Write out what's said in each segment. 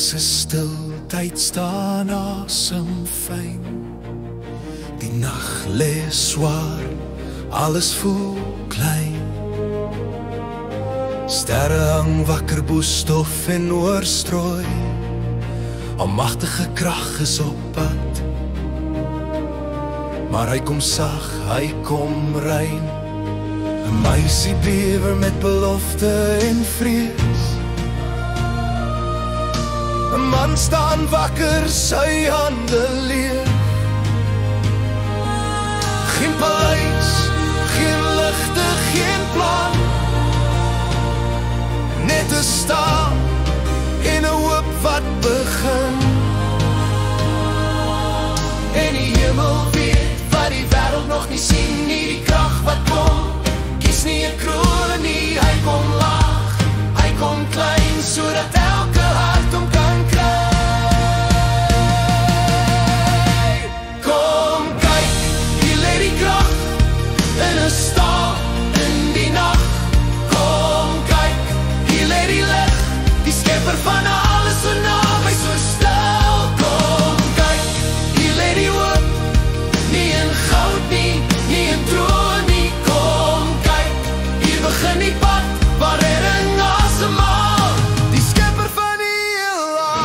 Alles is stil, tyd staan asem fyn. Die nag lê swaar, alles voel klein. Sterre hang wakker bo stof en oorstrooi. Almagtige krag is op pad. Maar hy kom sag, hy kom rein. 'n Meisie bewe met belofte en vrees. 'n Man staan wakker, sy hande leeg. Geen paleis, geen ligte, geen plan. Net te staan en 'n hoop wat begin. En die hemel weet wat die wêreld nog nie sien nie. Die krag wat kom, kies nie 'n kroon nie. Hy kom laag, hy kom klein, sodat elke hart hom kan kry. Kom kyk, hier lê die krag in 'n staal in die nag. Kom kyk, hier lê die lig, die skepper van alles so naby, so stil. Kom kyk, hier lê die hoop, nie in goud nie, nie in troon nie. Kom kyk, hier begin die pad waar redding asemhaal, die skepper van die heelal.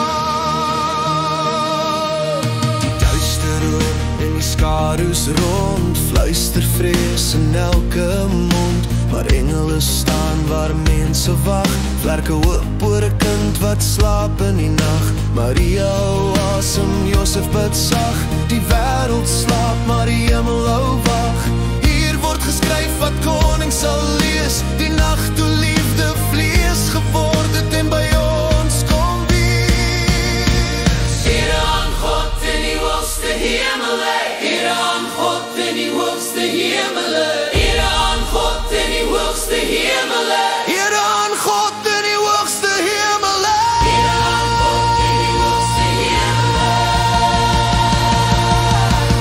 Die duister oor en die skadu's rond, fluister vrees in elke mond. Maar engele staan waar mense wag, vlerke hoop oor 'n kind wat slaap in die nag. Maria hou asem, Josef bid sag. Die wêreld slaap, maar die hemel hou wag. Hier word geskryf wat koning sal lees. Die nag toe liefde vlees geword het en by ons kom wees. Here aan God in die hoogste hemele. Here aan God in die hoogste hemele. Here aan God in die hoogste hemele. Here aan God in die hoogste hemele. Here aan God in die hoogste hemele.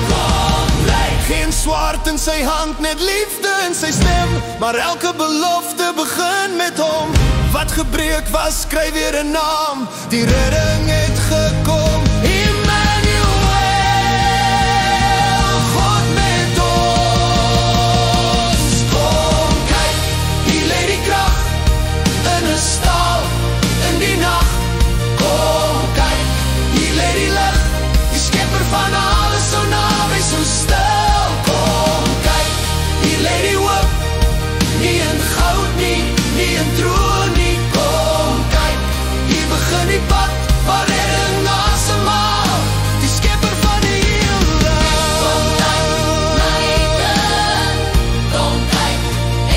Kom bly. Geen swart in sy hand, net liefde in sy stem. Maar elke belofte begin met hom. Wat gebreek was, skryf weer 'n naam. Die redding het gekom. Emmanuel, God met ons. Kom kyk, hier lê die krag in 'n staal in die nag. Kom kyk, hier lê die lig, die skepper van alles so naby, so stil. Kom kyk, hier lê die hoop, nie in goud nie, nie in troon nie. Kom kyk, hier begin die pad waar redding asemhaal, die skepper van die heelal. Kom kyk, my kind, kom kyk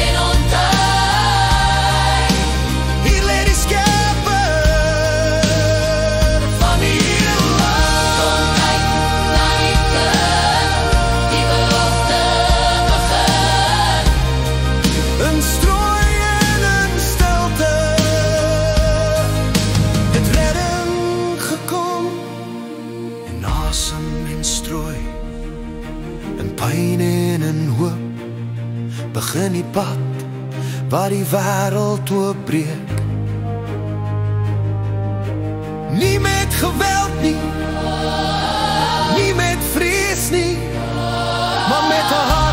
en ontdek. Hier lê die skepper van die heelal. Kom kyk, my kind, die belofte begin. In strooi en in stilte het redding gekom. In asem en strooi, in pyn en in hoop, begin die pad waar die wêreld oopbreek. Nie met geweld nie, nie met vrees nie, maar met 'n hart